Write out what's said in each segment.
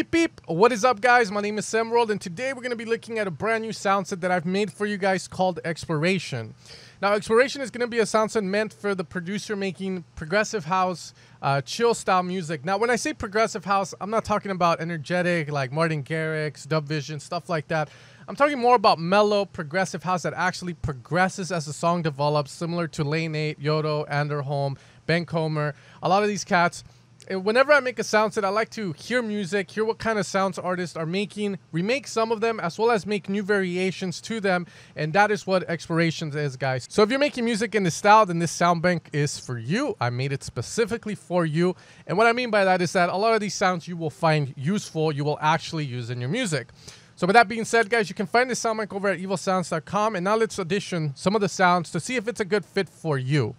Beep beep! What is up, guys? My name is Semworld, and today we're going to be looking at a brand new sound set that I've made for you guys called Exploration. Now, Exploration is going to be a sound set meant for the producer making progressive house, chill style music. Now, when I say progressive house, I'm not talking about energetic like Martin Garrix, Dub Vision, stuff like that. I'm talking more about mellow progressive house that actually progresses as the song develops, similar to Lane 8, Yotto, Anderholm, Ben Comer, a lot of these cats. Whenever I make a sound set, I like to hear music, hear what kind of sounds artists are making, remake some of them, as well as make new variations to them. And that is what Explorations is, guys. So if you're making music in this style, then this sound bank is for you. I made it specifically for you. And what I mean by that is that a lot of these sounds you will find useful, you will actually use in your music. So with that being said, guys, you can find this sound bank over at evilsounds.com. And now let's audition some of the sounds to see if it's a good fit for you.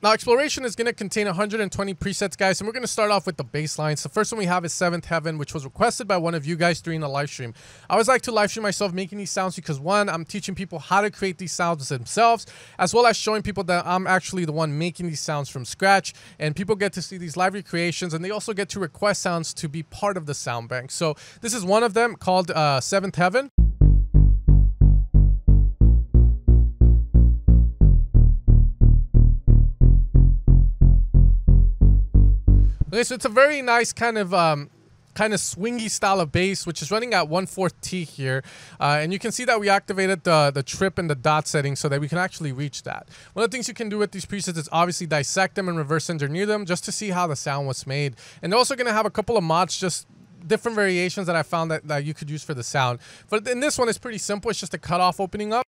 Now, Exploration is going to contain 120 presets, guys, and we're going to start off with the bass lines. The first one we have is Seventh Heaven, which was requested by one of you guys during the live stream. I always like to live stream myself making these sounds because, one, I'm teaching people how to create these sounds themselves, as well as showing people that I'm actually the one making these sounds from scratch, and people get to see these live recreations, and they also get to request sounds to be part of the sound bank. So this is one of them called Seventh Heaven. Okay, so it's a very nice kind of swingy style of bass, which is running at 1/4 T here. And you can see that we activated the trip and the dot setting so that we can actually reach that. One of the things you can do with these presets is obviously dissect them and reverse engineer them just to see how the sound was made. And they're also going to have a couple of mods, just different variations that I found that you could use for the sound. But in this one, it's pretty simple. It's just a cutoff opening up.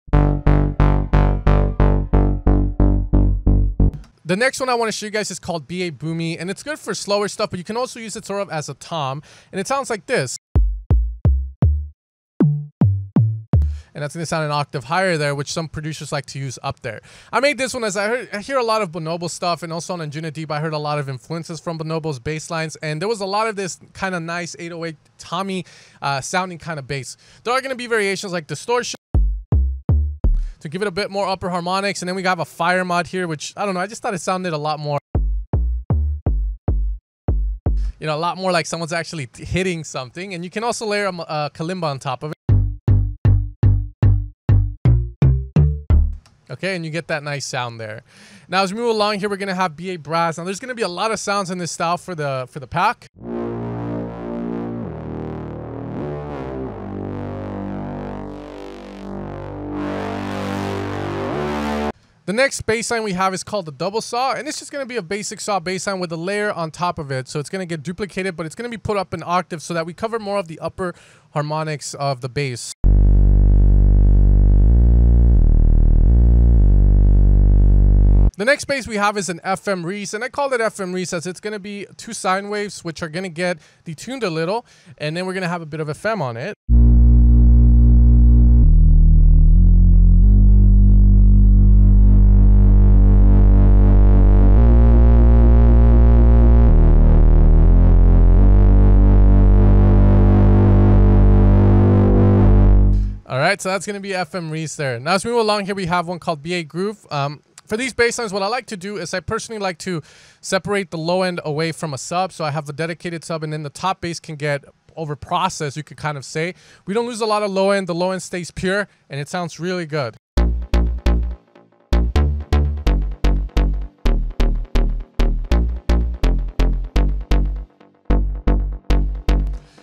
The next one I want to show you guys is called BA Boomy, and it's good for slower stuff, but you can also use it sort of as a tom, and it sounds like this. And that's going to sound an octave higher there, which some producers like to use up there. I made this one as I hear a lot of Bonobo stuff, and also on Anjunadeep, I heard a lot of influences from Bonobo's bass lines, and there was a lot of this kind of nice 808 Tommy sounding kind of bass. There are going to be variations like distortion to give it a bit more upper harmonics, and then we have a fire mod here, which I don't know, I just thought it sounded a lot more, you know, a lot more like someone's actually hitting something. And you can also layer a Kalimba on top of it. Okay, and you get that nice sound there. Now as we move along here, we're gonna have BA Brass. Now there's gonna be a lot of sounds in this style for the pack. The next bass line we have is called the double saw, and it's just going to be a basic saw bass line with a layer on top of it. So it's going to get duplicated, but it's going to be put up in octave so that we cover more of the upper harmonics of the bass. The next bass we have is an FM Reese, and I called it FM Reese as it's going to be two sine waves, which are going to get detuned a little, and then we're going to have a bit of FM on it. Alright, so that's going to be FM Reese there. Now as we move along here, we have one called BA Groove. For these bass lines, what I like to do is I personally like to separate the low end away from a sub. So I have a dedicated sub, and then the top bass can get over processed, you could kind of say. We don't lose a lot of low end. The low end stays pure, and it sounds really good.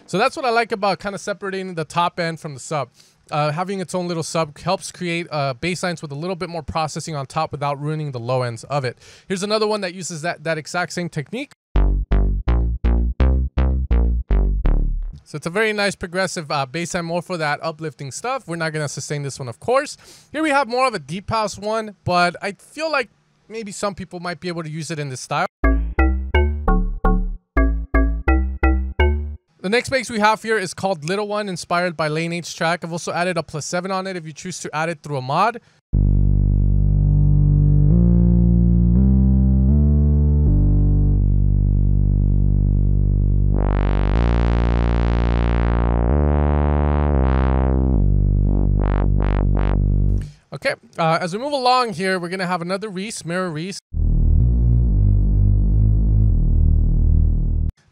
So that's what I like about kind of separating the top end from the sub. Having its own little sub helps create bass lines with a little bit more processing on top without ruining the low ends of it. Here's another one that uses that exact same technique. So it's a very nice progressive bass line, more for that uplifting stuff. We're not going to sustain this one, of course. Here we have more of a deep house one, but I feel like maybe some people might be able to use it in this style. The next bass we have here is called Little One, inspired by Lane 8's track. I've also added a +7 on it if you choose to add it through a mod. Okay, as we move along here, we're going to have another Reese, Mirror Reese.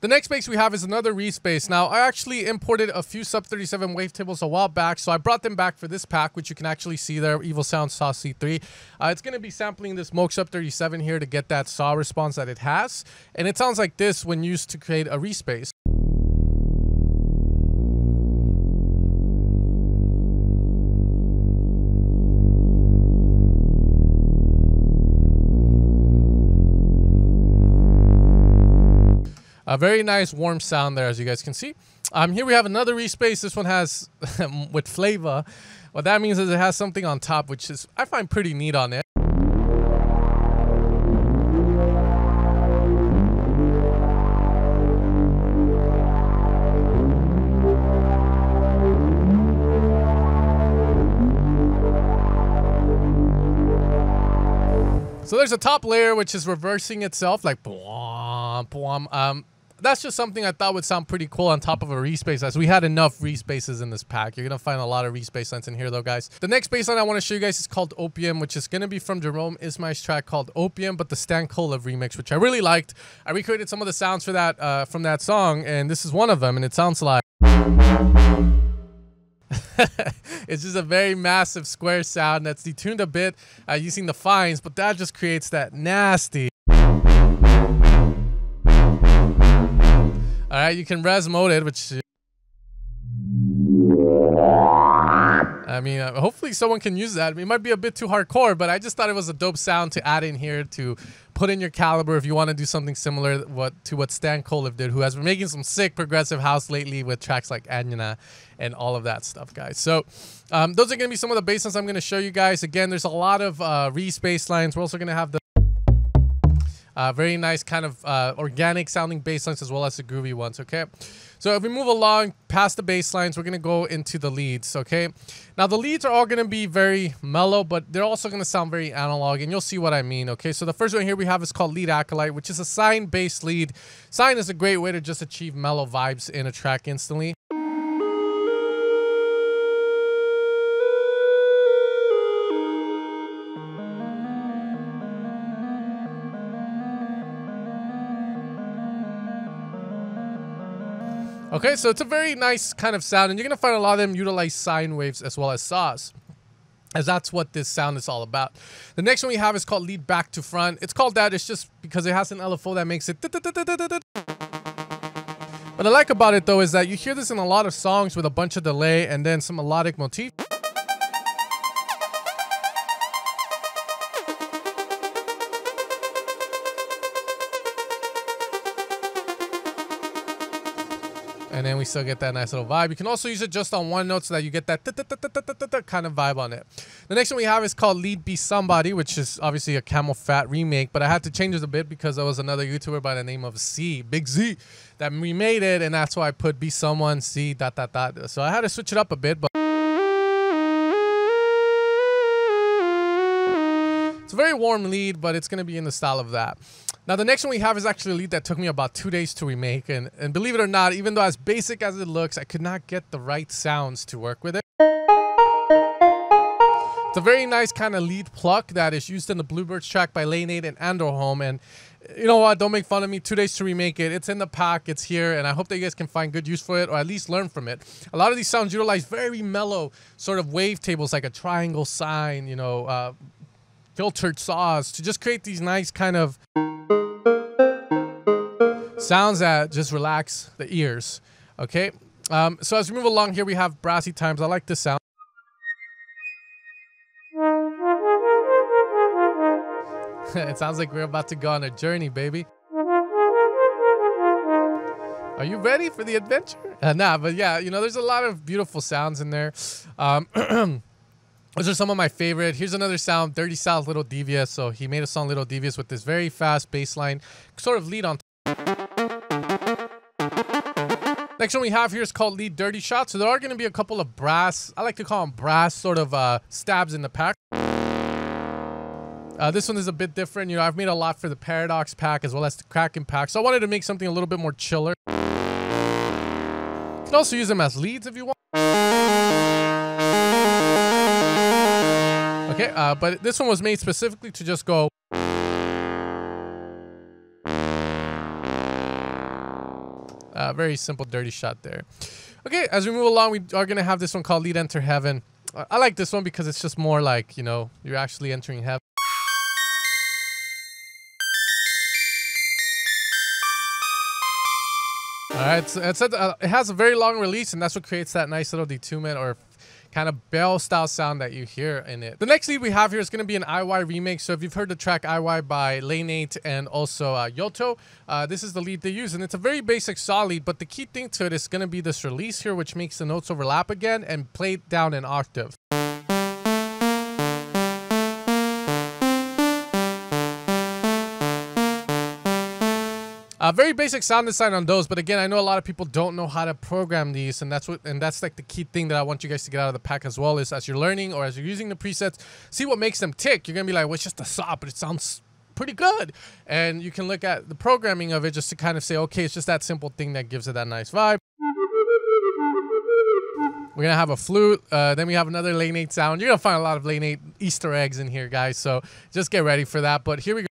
The next bass we have is another Reese bass. Now, I actually imported a few sub 37 wavetables a while back, so I brought them back for this pack, which you can actually see there, Evil Sound Saw C3. It's going to be sampling this Moog sub 37 here to get that saw response that it has, and it sounds like this when used to create a Reese bass. A very nice warm sound there, as you guys can see. Here we have another Reese bass. This one has with flavor. What that means is it has something on top, which is I find pretty neat on it. So there's a top layer which is reversing itself like boom, boom. That's just something I thought would sound pretty cool on top of a Reese bass, as we had enough Reese basses in this pack. You're going to find a lot of Reese basslines in here though, guys. The next bassline I want to show you guys is called Opium, which is going to be from Jerome Ismai's track called Opium, but the Stan Kolev remix, which I really liked. I recreated some of the sounds for that from that song, and this is one of them, and it sounds like... It's just a very massive square sound that's detuned a bit using the fines, but that just creates that nasty... Alright, you can res mode it, which... I mean, hopefully someone can use that. It might be a bit too hardcore, but I just thought it was a dope sound to add in here to put in your caliber if you want to do something similar to what Stan Kolev did, who has been making some sick progressive house lately with tracks like Anjunadeep and all of that stuff, guys. So those are going to be some of the bass lines I'm going to show you guys. Again, there's a lot of Reese bass lines. We're also going to have the very nice kind of organic sounding bass lines as well as the groovy ones, okay? So if we move along past the bass lines, we're going to go into the leads, okay? Now the leads are all going to be very mellow, but they're also going to sound very analog, and you'll see what I mean, okay? So the first one here we have is called Lead Acolyte, which is a sine-based lead. Sine is a great way to just achieve mellow vibes in a track instantly. Okay, so it's a very nice kind of sound, and you're going to find a lot of them utilize sine waves as well as saws, as that's what this sound is all about. The next one we have is called Lead Back to Front. It's called that, it's just because it has an LFO that makes it... What I like about it, though, is that you hear this in a lot of songs with a bunch of delay and then some melodic motif. And then we still get that nice little vibe. You can also use it just on one note so that you get that kind of vibe on it. The next one we have is called Lead Be Somebody, which is obviously a Camel Fat remake, but I had to change it a bit because there was another YouTuber by the name of C, Big Z, that remade it, and that's why I put Be Someone, C, ... So I had to switch it up a bit, but it's a very warm lead, but it's going to be in the style of that. Now, the next one we have is actually a lead that took me about 2 days to remake. And believe it or not, even though as basic as it looks, I could not get the right sounds to work with it. It's a very nice kind of lead pluck that is used in the Bluebirds track by Lane 8 and Anderholm. And you know what? Don't make fun of me. 2 days to remake it. It's in the pack. It's here. And I hope that you guys can find good use for it, or at least learn from it. A lot of these sounds utilize very mellow sort of wavetables, like a triangle sine, you know, filtered saws, to just create these nice kind of sounds that just relax the ears, okay? So as we move along here, we have Brassy Times. I like this sound. It sounds like we're about to go on a journey, baby. Are you ready for the adventure? Nah, but yeah, you know, there's a lot of beautiful sounds in there. Those are some of my favorite. Here's another sound, Dirty South, Little Devious. So he made a song, Little Devious, with this very fast bass line, sort of lead on. Next one we have here is called Lead Dirty Shot. So there are going to be a couple of brass, I like to call them brass sort of stabs in the pack. This one is a bit different. You know, I've made a lot for the Paradox pack as well as the Kraken pack. So I wanted to make something a little bit more chiller. You can also use them as leads if you want. Okay, but this one was made specifically to just go. Very simple, dirty shot there. Okay, as we move along, we are going to have this one called Lead Enter Heaven. I like this one because it's just more like, you know, you're actually entering heaven. All right, so it has a very long release, and that's what creates that nice little detunement or kind of bell style sound that you hear in it. The next lead we have here is going to be an IY remake. So if you've heard the track IY by Lane 8 and also Yotto, this is the lead they use, and it's a very basic saw lead, but the key thing to it is going to be this release here, which makes the notes overlap again and play down an octave. Very basic sound design on those, but again, I know a lot of people don't know how to program these, and that's like the key thing that I want you guys to get out of the pack as well, is as you're learning or as you're using the presets, see what makes them tick. You're gonna be like, well, it's just a saw, but it sounds pretty good, and you can look at the programming of it just to kind of say, okay, it's just that simple thing that gives it that nice vibe. We're gonna have a flute, then we have another Lane 8 sound. You're gonna find a lot of Lane 8 Easter eggs in here, guys, so just get ready for that. But here we go.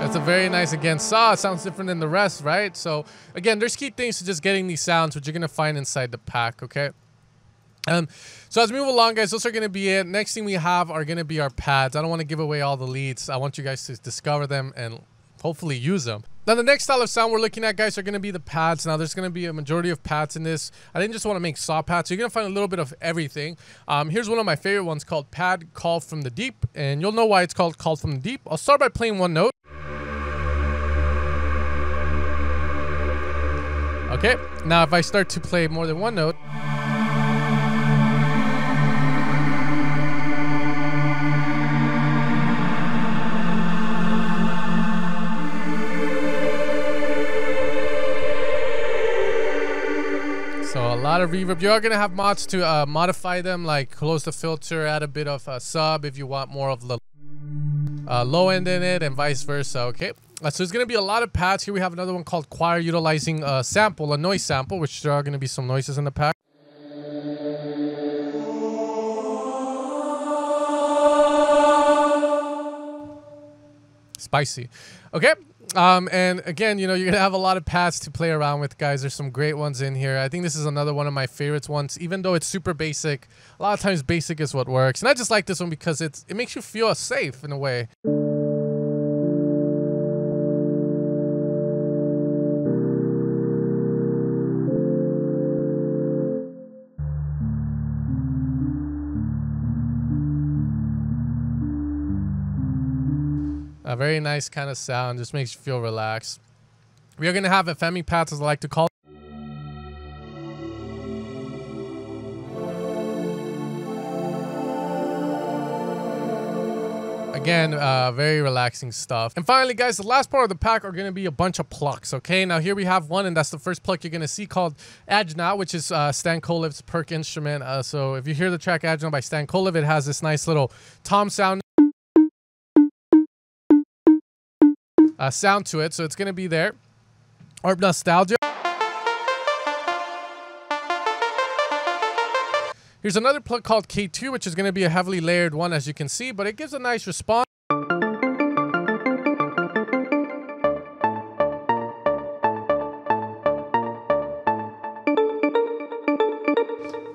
It's a very nice, again, saw. It sounds different than the rest, right? So again, there's key things to just getting these sounds, which you're gonna find inside the pack, okay? So as we move along, guys, those are gonna be it. Next thing we have are gonna be our pads. I don't want to give away all the leads. I want you guys to discover them and hopefully use them. Now the next style of sound we're looking at, guys, are going to be the pads. Now there's going to be a majority of pads in this. I didn't just want to make saw pads, so you're going to find a little bit of everything. Here's one of my favorite ones called Pad Call from the Deep, and you'll know why it's called Call from the Deep. I'll start by playing one note. Okay, now if I start to play more than one note, so a lot of reverb. You are going to have mods to modify them, like close the filter, add a bit of sub if you want more of the low end in it, and vice versa, okay? So there's going to be a lot of pads. Here we have another one called Choir, utilizing a sample, a noise sample, which there are going to be some noises in the pack. Spicy. Okay. And again, you know, you're going to have a lot of pads to play around with, guys. There's some great ones in here. I think this is another one of my favorites ones, even though it's super basic. A lot of times basic is what works. And I just like this one because it makes you feel safe in a way. A very nice kind of sound, just makes you feel relaxed. We are going to have FME pads, as I like to call it. Again, very relaxing stuff. And finally, guys, the last part of the pack are going to be a bunch of plucks, okay? Now, here we have one, and that's the first pluck you're going to see, called Anjunadeep, which is Stan Kolev's perk instrument. So if you hear the track Anjunadeep by Stan Kolev, it has this nice little tom sound. Sound to it, so it's gonna be there. Or nostalgia. Here's another plug called K2, which is gonna be a heavily layered one, as you can see, but it gives a nice response.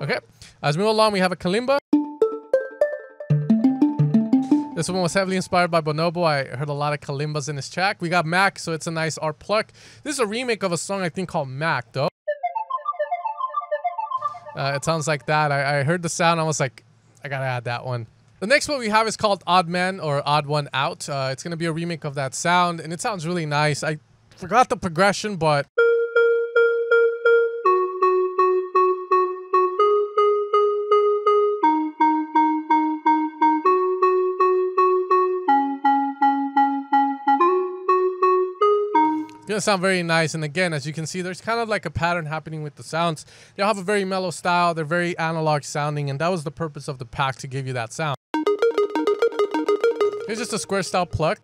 Okay, as we move along, we have a Kalimba. This one was heavily inspired by Bonobo. I heard a lot of Kalimbas in this track. We got Mac, so it's a nice art pluck. This is a remake of a song I think called Mac, though. It sounds like that. I heard the sound. I was like, I gotta add that one. The next one we have is called Odd Man, or Odd One Out. It's gonna be a remake of that sound, and it sounds really nice. I forgot the progression, but it's gonna sound very nice. And again, as you can see, there's kind of like a pattern happening with the sounds. They all have a very mellow style. They're very analog sounding, and that was the purpose of the pack, to give you that sound. Here's just a square style pluck.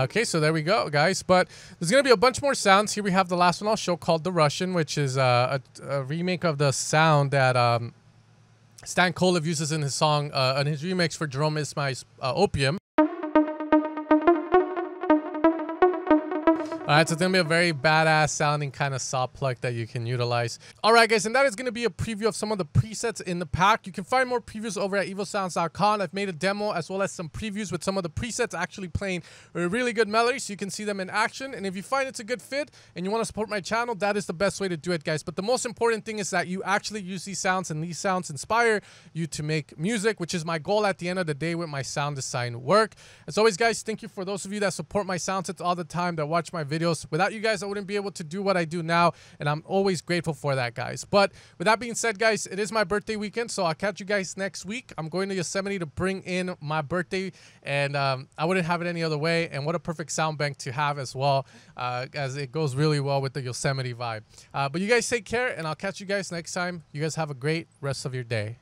Okay, so there we go, guys. But there's going to be a bunch more sounds. Here we have the last one I'll show called The Russian, which is a remake of the sound that Stan Kolev uses in his song, in his remix for Jerome Ismai's Opium. All right, so it's going to be a very badass sounding kind of saw plug that you can utilize. All right, guys, and that is going to be a preview of some of the presets in the pack. You can find more previews over at evilsounds.com. I've made a demo as well as some previews with some of the presets actually playing a really good melody, so you can see them in action. And if you find it's a good fit and you want to support my channel, that is the best way to do it, guys. But the most important thing is that you actually use these sounds, and these sounds inspire you to make music, which is my goal at the end of the day with my sound design work. As always, guys, thank you for those of you that support my Soundsets all the time, that watch my videos. Without you guys, I wouldn't be able to do what I do now, and I'm always grateful for that, guys. But with that being said, guys, it is my birthday weekend, so I'll catch you guys next week. I'm going to Yosemite to bring in my birthday, and I wouldn't have it any other way. And what a perfect sound bank to have as well, as it goes really well with the Yosemite vibe. But you guys take care, and I'll catch you guys next time. You guys have a great rest of your day.